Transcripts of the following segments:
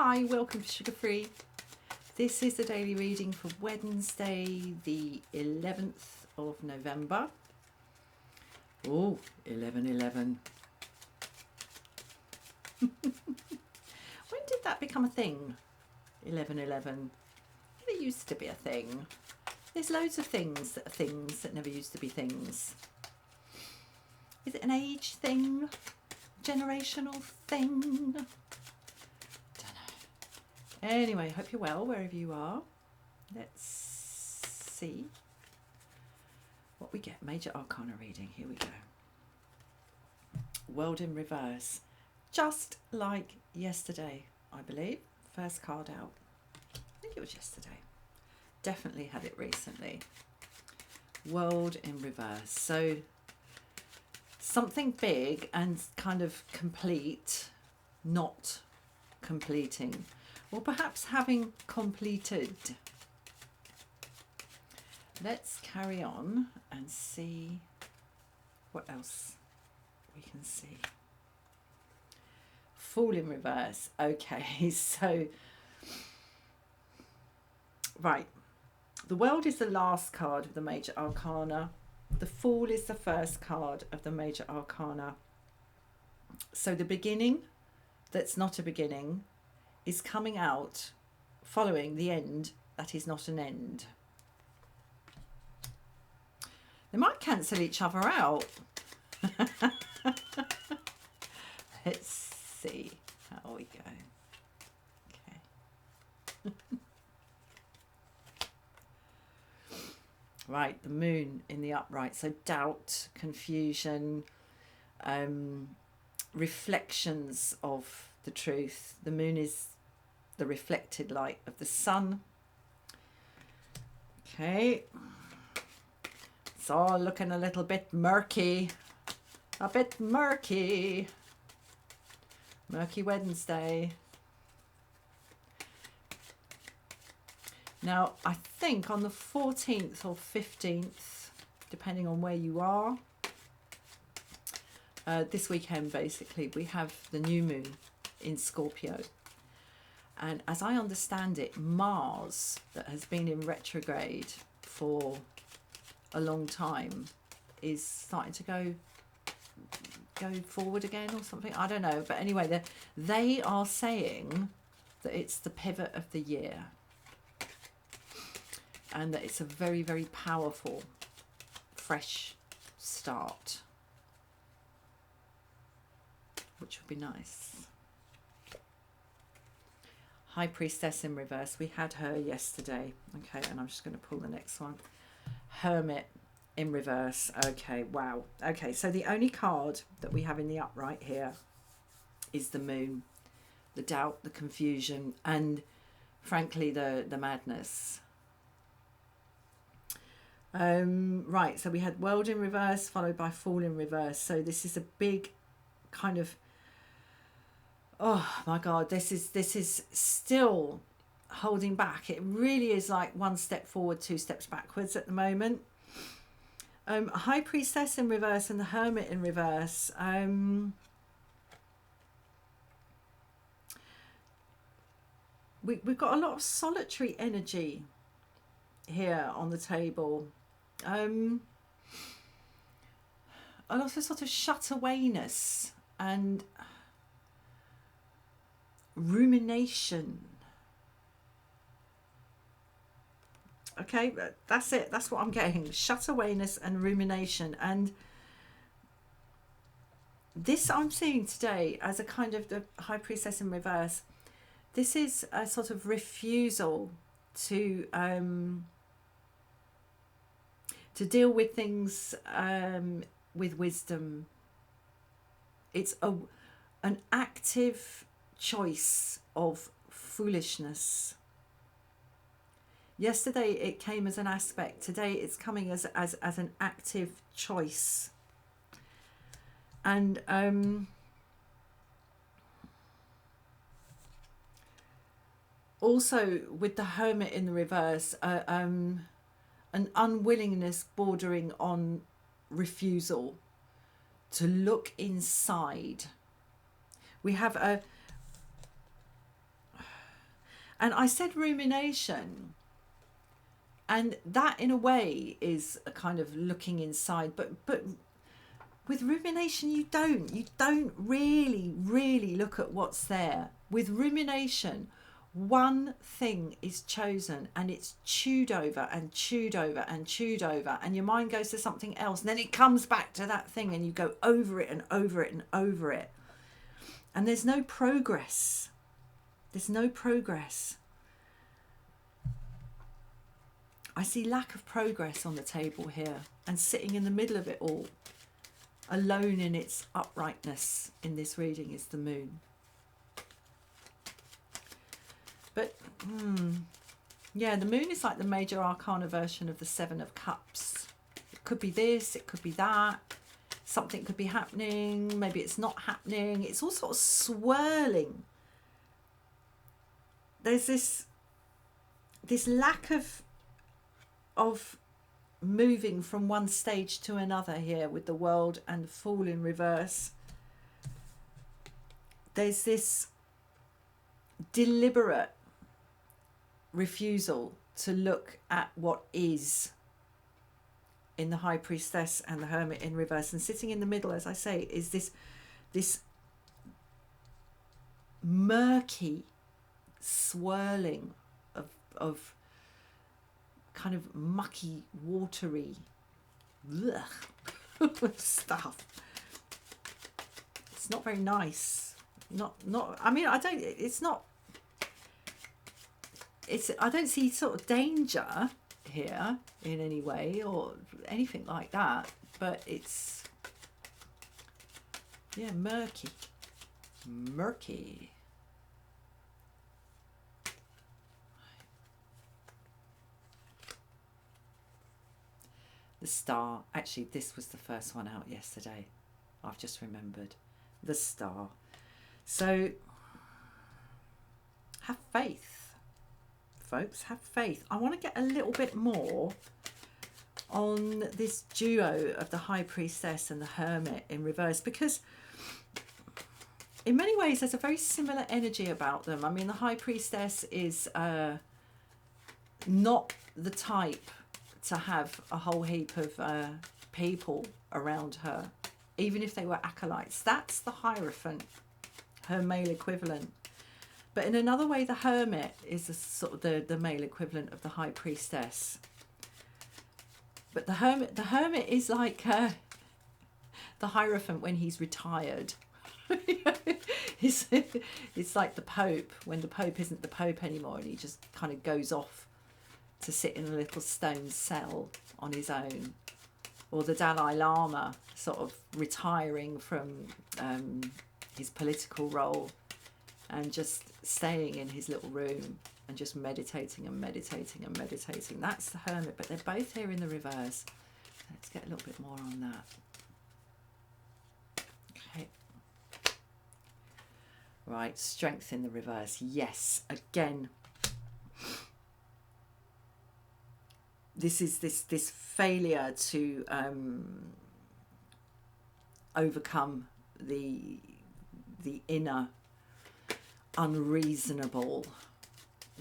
Hi, welcome to Sugar Free. This is the daily reading for Wednesday, the 11th of November. Oh, 11/11. When did that become a thing? 11/11. It used to be a thing. There's loads of things that are things that never used to be things. Is it an age thing? Generational thing? Anyway, hope you're well wherever you are. Let's see what we get. Major Arcana reading. Here we go. World in reverse. Just like yesterday, I believe. First card out. I think it was yesterday. Definitely had it recently. World in reverse. So something big and kind of complete, not completing. Or perhaps having completed. Let's carry on and see what else we can see. Fool in reverse. Okay, so, right. The World is the last card of the Major Arcana. The Fool is the first card of the Major Arcana. So the beginning, that's not a beginning, is coming out following the end that is not an end. They might cancel each other out. Let's see how we go. Okay. Right, the moon in the upright. So doubt, confusion, reflections of the truth. The moon is the reflected light of the sun. Okay, it's all looking a little bit murky. A bit murky. Murky Wednesday. Now, I think on the 14th or 15th, depending on where you are, this weekend basically, we have the new moon in Scorpio. And as I understand it, Mars, that has been in retrograde for a long time, is starting to go forward again or something. I don't know. But anyway, they are saying that it's the pivot of the year. And that it's a very, very powerful, fresh start. Which would be nice. High Priestess in reverse. We had her yesterday. Okay, and I'm just going to pull the next one. Hermit in reverse. Okay, wow. Okay, so the only card that we have in the upright here is the moon. The doubt, the confusion, and frankly, the madness. Right, so we had World in reverse followed by Fool in reverse. So this is a big kind of, oh my God, this is still holding back. It really is like one step forward, two steps backwards at the moment. High Priestess in reverse and the Hermit in reverse. We've got a lot of solitary energy here on the table. A lot of sort of shut awayness and rumination. Okay, that's it. That's what I'm getting. Shut awayness and rumination. And this I'm seeing today as a kind of the High Priestess in reverse. This is a sort of refusal to deal with things with wisdom. It's an active choice of foolishness. Yesterday it came as an aspect. Today it's coming as an active choice. And also with the Hermit in the reverse, an unwillingness bordering on refusal to look inside. We have And I said rumination, and that in a way is a kind of looking inside, but with rumination you don't really look at what's there. With rumination, one thing is chosen and it's chewed over and chewed over and chewed over, and your mind goes to something else, and then it comes back to that thing and you go over it and over it and over it, and there's no progress. I see lack of progress on the table here, and sitting in the middle of it all, alone in its uprightness in this reading, is the moon. But, yeah, the moon is like the major arcana version of the Seven of Cups. It could be this, it could be that. Something could be happening, maybe it's not happening. It's all sort of swirling. There's this lack of moving from one stage to another here with the World and the Fool in reverse. There's this deliberate refusal to look at what is in the High Priestess and the Hermit in reverse. And sitting in the middle, as I say, is this murky swirling of kind of mucky, watery stuff. It's not very nice. I mean, I don't see sort of danger here in any way or anything like that, but it's, yeah, murky. The Star. Actually, this was the first one out yesterday. I've just remembered. The Star. So, have faith, folks. Have faith. I want to get a little bit more on this duo of the High Priestess and the Hermit in reverse, because in many ways there's a very similar energy about them. I mean, the High Priestess is not the type to have a whole heap of people around her, even if they were acolytes. That's the Hierophant, her male equivalent. But in another way, the Hermit is a sort of the male equivalent of the High Priestess. But the Hermit is like the Hierophant when he's retired. It's like the Pope when the Pope isn't the Pope anymore, and he just kind of goes off to sit in a little stone cell on his own. Or the Dalai Lama sort of retiring from his political role and just staying in his little room and just meditating and meditating and meditating. That's the Hermit, but they're both here in the reverse. Let's get a little bit more on that. Okay. Right, Strength in the reverse. Yes, again, this is this failure to overcome the inner unreasonable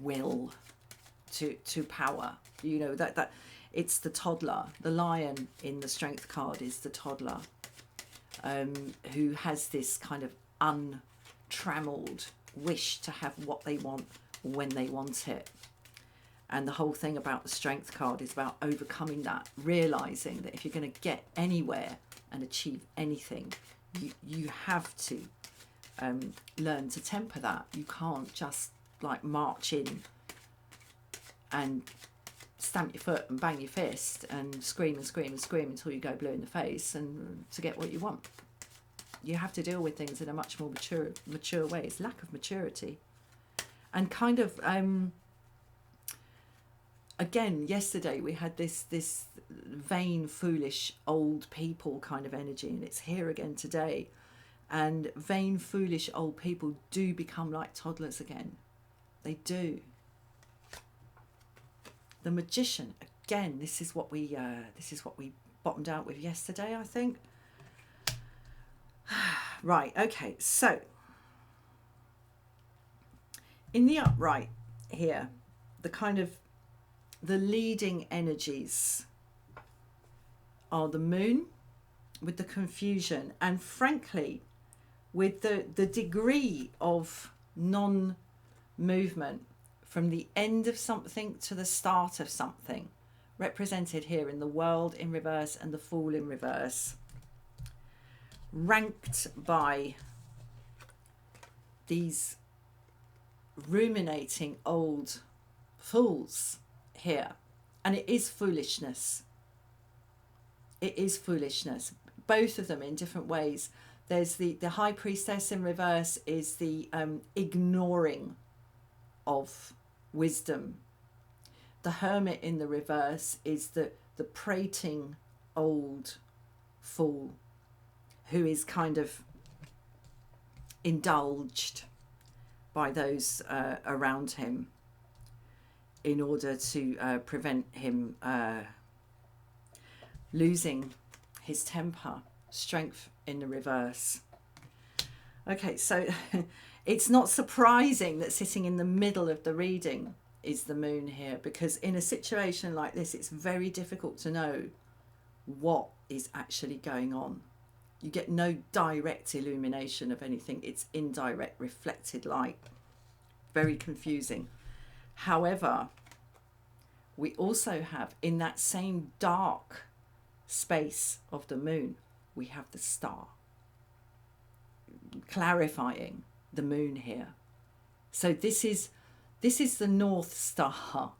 will to power. You know, that it's the toddler. The Lion in the Strength card is the toddler, who has this kind of untrammeled wish to have what they want when they want it. And the whole thing about the Strength card is about overcoming that, realizing that if you're going to get anywhere and achieve anything, you have to learn to temper that. You can't just like march in and stamp your foot and bang your fist and scream and scream and scream until you go blue in the face and to get what you want. You have to deal with things in a much more mature way. It's lack of maturity. And kind of again, yesterday we had this vain, foolish, old people kind of energy, and it's here again today. And vain, foolish, old people do become like toddlers again. They do. The Magician, again, this is what we bottomed out with yesterday, I think. Right, okay, so in the upright, here, the kind of the leading energies are the moon with the confusion, and frankly with the degree of non-movement from the end of something to the start of something, represented here in the World in reverse and the Fool in reverse, ranked by these ruminating old fools here. And it is foolishness. It is foolishness. Both of them in different ways. There's the High Priestess in reverse is the ignoring of wisdom. The Hermit in the reverse is the prating old fool who is kind of indulged by those around him in order to prevent him losing his temper. Strength in the reverse. Okay, so it's not surprising that sitting in the middle of the reading is the moon here, because in a situation like this, it's very difficult to know what is actually going on. You get no direct illumination of anything. It's indirect, reflected light. Very confusing. However, we also have in that same dark space of the moon, we have the star clarifying the moon here. So this is the North Star.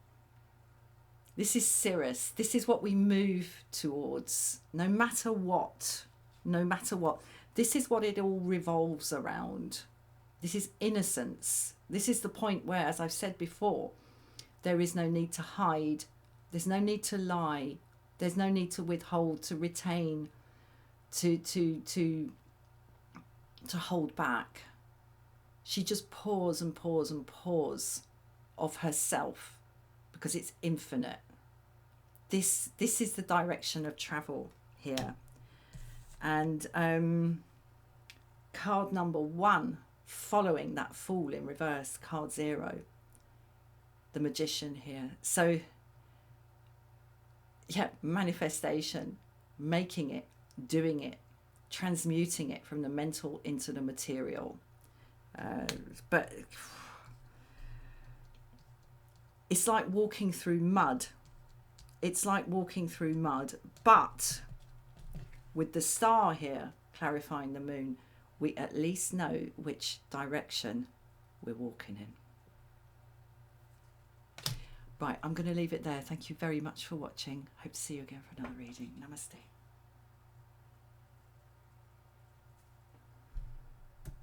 This is Sirius. This is what we move towards, no matter what. No matter what. This is what it all revolves around. This is innocence. This is the point where, as I've said before, there is no need to hide. There's no need to lie. There's no need to withhold, to retain, to hold back. She just pours and pours and pours of herself because it's infinite. This is the direction of travel here. And card number 1, following that Fool in reverse, card 0, the Magician here. So yeah, manifestation, making it, doing it, transmuting it from the mental into the material. But it's like walking through mud. It's like walking through mud. But with the star here clarifying the moon, we at least know which direction we're walking in. Right, I'm going to leave it there. Thank you very much for watching. Hope to see you again for another reading. Namaste.